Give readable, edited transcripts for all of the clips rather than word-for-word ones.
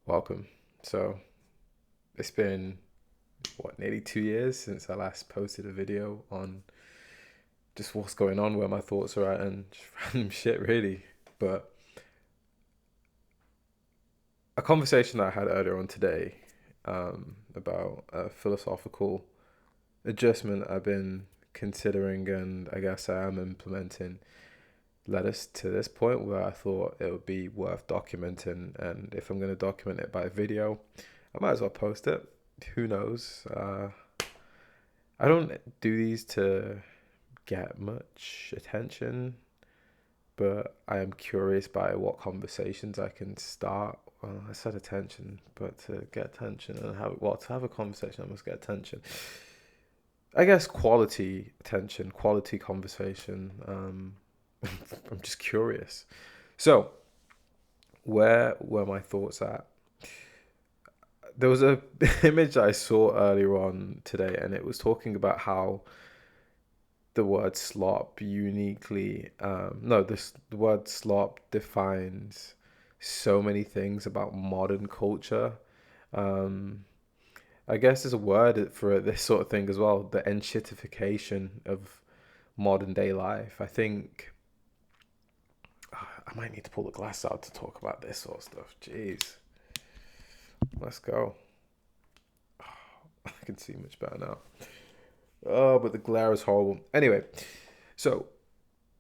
welcome. So it's been nearly 2 years since I last posted a video on just what's going on, where my thoughts are at, and just random shit, really. But a conversation that I had earlier on today about a philosophical adjustment I've been considering, and I guess I am implementing, led us to this point where I thought it would be worth documenting. And if I'm going to document it by video, I might as well post it. Who knows? I don't do these to get much attention, but I am curious by what conversations I can start. Well, I said attention, but to get attention and to have a conversation, I must get attention. I guess quality attention, quality conversation. I'm just curious. So, where were my thoughts at? There was a image I saw earlier on today, and it was talking about how the word slop uniquely no this the word slop defines so many things about modern culture. um I guess there's a word for this sort of thing as well, the enshittification of modern day life. I think I might need to pull the glass out to talk about this sort of stuff. Jeez, let's go. I can see much better now. Oh, but the glare is horrible. Anyway, so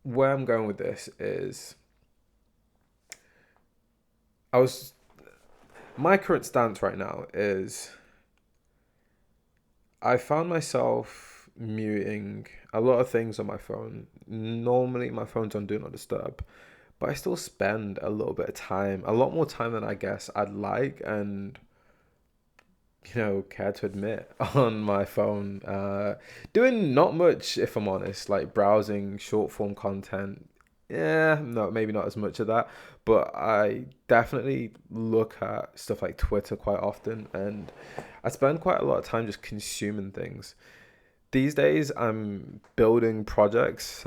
where I'm going with this is I was my current stance right now is I found myself muting a lot of things on my phone. Normally, my phone's on Do Not Disturb, but I still spend a little bit of time, a lot more time than I guess I'd like, and care to admit, on my phone. Doing not much, if I'm honest, like browsing short form content. Yeah, no, maybe not as much of that, but I definitely look at stuff like Twitter quite often, and I spend quite a lot of time just consuming things. These days, I'm building projects,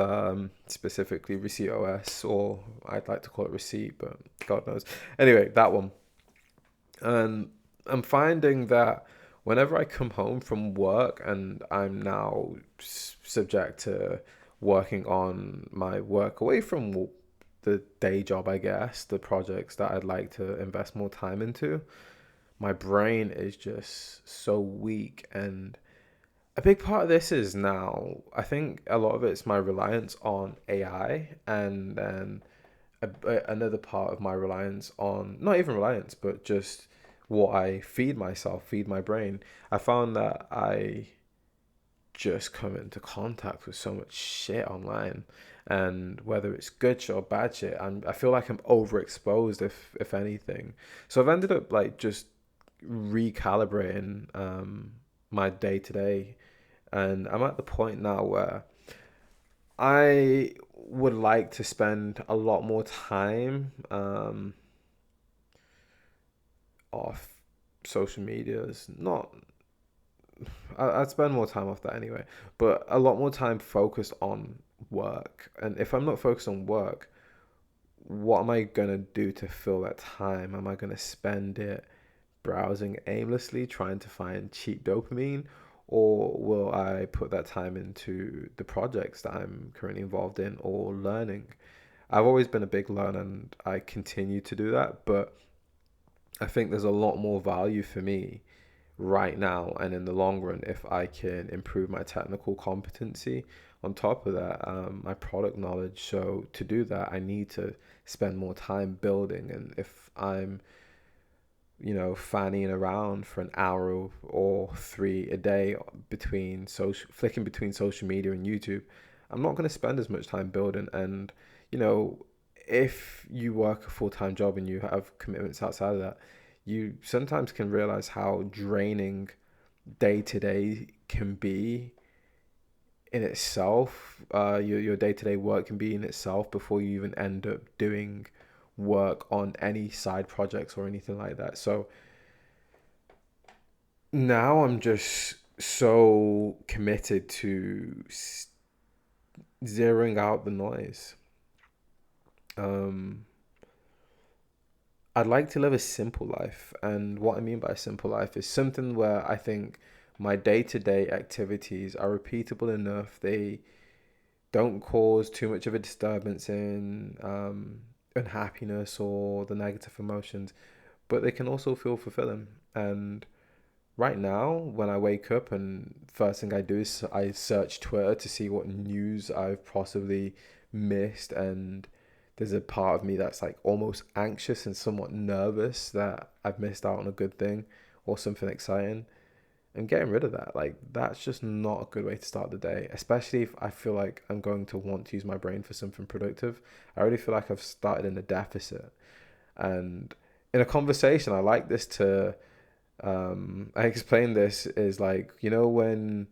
specifically Receipt OS, or I'd like to call it Receipt, but God knows. Anyway, that one. And I'm finding that whenever I come home from work and I'm now subject to working on my work away from the day job, I guess, the projects that I'd like to invest more time into, my brain is just so weak. And a big part of this is now, I think a lot of it's my reliance on AI, and then another part of my reliance on, not even reliance, but just what I feed myself, feed my brain. I found that I just come into contact with so much shit online, and whether it's good shit or bad shit, I feel like I'm overexposed, if anything. So I've ended up like just recalibrating my day to day, and I'm at the point now where I would like to spend a lot more time off social medias. Not, I'd spend more time off that anyway, but a lot more time focused on work. And if I'm not focused on work, what am I gonna do to fill that time? Am I gonna spend it browsing aimlessly, trying to find cheap dopamine, or will I put that time into the projects that I'm currently involved in or learning? I've always been a big learner, and I continue to do that, but I think there's a lot more value for me right now and in the long run if I can improve my technical competency. On top of that, my product knowledge. So to do that, I need to spend more time building. And if I'm fanning around for an hour or three a day between flicking between social media and YouTube, I'm not going to spend as much time building. And you know, if you work a full-time job and you have commitments outside of that, you sometimes can realize how draining day to day can be in itself. Your day to day work can be in itself before you even end up doing work on any side projects or anything like that. So now I'm just so committed to zeroing out the noise. Um, I'd like to live a simple life. And what I mean by a simple life is something where I think my day-to-day activities are repeatable enough. They don't cause too much of a disturbance in unhappiness or the negative emotions, but they can also feel fulfilling. And right now, when I wake up and first thing I do is I search Twitter to see what news I've possibly missed, and there's a part of me that's like almost anxious and somewhat nervous that I've missed out on a good thing or something exciting. And getting rid of that, like that's just not a good way to start the day, especially if I feel like I'm going to want to use my brain for something productive. I already feel like I've started in a deficit. And in a conversation, I like this to I explain this is like, when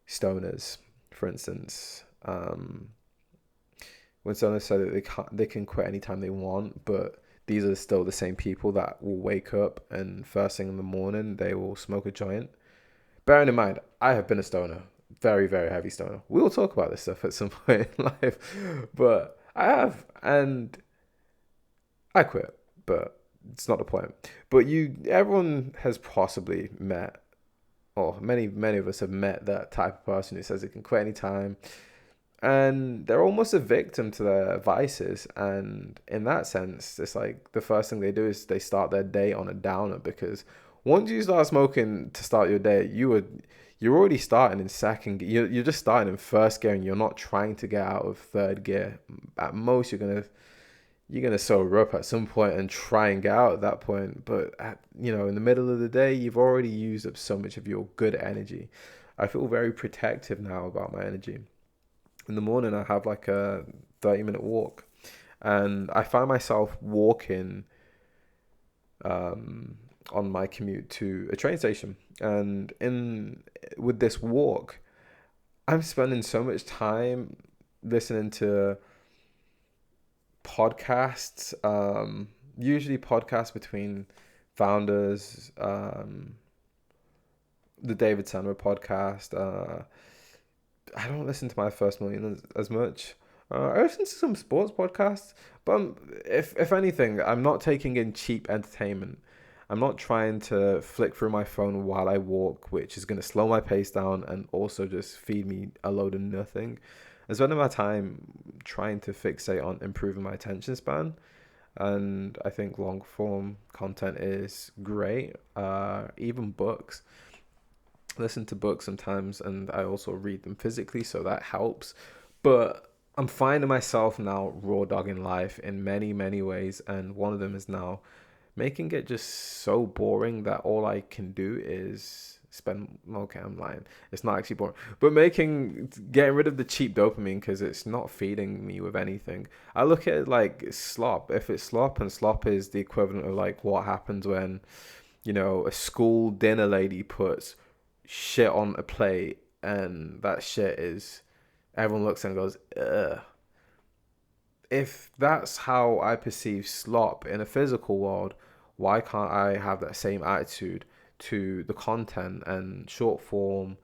stoners, for instance, when stoners say that they can quit anytime they want, but these are still the same people that will wake up and first thing in the morning they will smoke a joint. Bearing in mind, I have been a stoner, very, very heavy stoner. We will talk about this stuff at some point in life, but I have, and I quit, but it's not the point. But everyone has possibly met, or many of us have met that type of person who says they can quit anytime, and they're almost a victim to their vices. And in that sense, it's like the first thing they do is they start their day on a downer because once you start smoking to start your day, you're already starting in second gear. You're just starting in first gear, and you're not trying to get out of third gear. At most, you're gonna sober up at some point and try and get out at that point. But in the middle of the day, you've already used up so much of your good energy. I feel very protective now about my energy. In the morning, I have like a 30-minute walk, and I find myself walking on my commute to a train station. And in with this walk, I'm spending so much time listening to podcasts, usually podcasts between founders, the David Sandler podcast. I don't listen to My First Million as much. I listen to some sports podcasts, but if anything, I'm not taking in cheap entertainment. I'm not trying to flick through my phone while I walk, which is going to slow my pace down and also just feed me a load of nothing. I'm spending my time trying to fixate on improving my attention span, and I think long form content is great. Even books. I listen to books sometimes, and I also read them physically, so that helps. But I'm finding myself now raw dogging life in many, many ways, and one of them is now making it just so boring that all I can do is spend. Okay, I'm lying. It's not actually boring, but getting rid of the cheap dopamine because it's not feeding me with anything. I look at it like slop. If it's slop, and slop is the equivalent of like what happens when a school dinner lady puts shit on a plate, and that shit is everyone looks and goes, ugh. If that's how I perceive slop in a physical world, why can't I have that same attitude to the content and short form,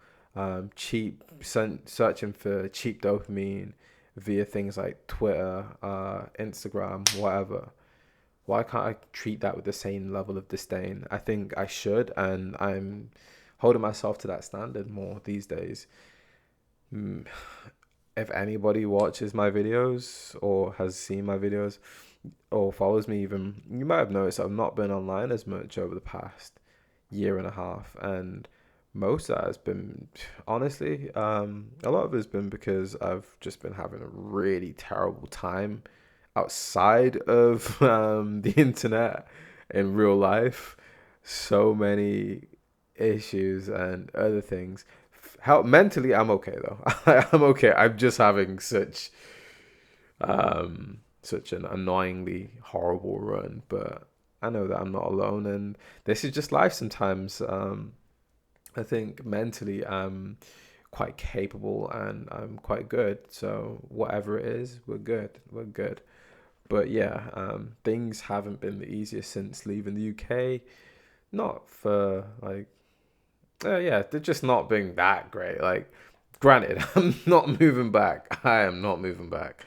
searching for cheap dopamine via things like Twitter, Instagram, whatever? Why can't I treat that with the same level of disdain? I think I should, and I'm holding myself to that standard more these days. Mm, if anybody watches my videos or has seen my videos or follows me even, you might have noticed I've not been online as much over the past year and a half, and most of that has been, honestly, a lot of it's been because I've just been having a really terrible time outside of the internet in real life. So many issues and other things. How mentally, I'm okay though. I'm okay. I'm just having such an annoyingly horrible run, but I know that I'm not alone, and this is just life sometimes. I think mentally I'm quite capable and I'm quite good. So whatever it is, we're good. We're good. But yeah, things haven't been the easiest since leaving the UK. Not for like, yeah, they're just not being that great. Like, granted, I'm not moving back. I am not moving back.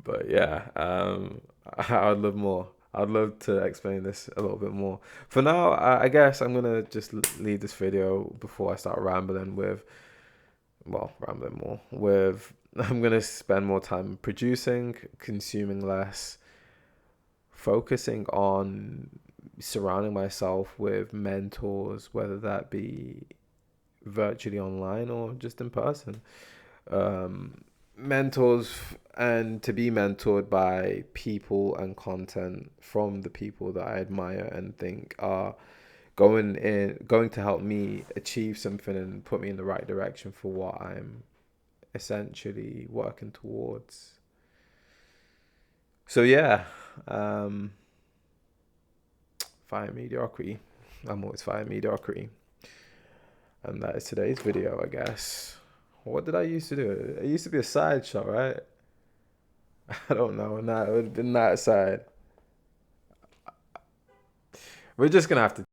But yeah, I would love more. I'd love to explain this a little bit more. For now, I guess I'm gonna just leave this video before I start rambling with, well, rambling more with. I'm gonna spend more time producing, consuming less, focusing on surrounding myself with mentors, whether that be virtually online or just in person. Mentors, and to be mentored by people and content from the people that I admire and think are going to help me achieve something and put me in the right direction for what I'm essentially working towards. So yeah, um, fire mediocrity. I'm always fire mediocrity. And that is today's video, I guess. What did I used to do? It used to be a sideshow, right? I don't know. No, it would have been that side. We're just gonna have to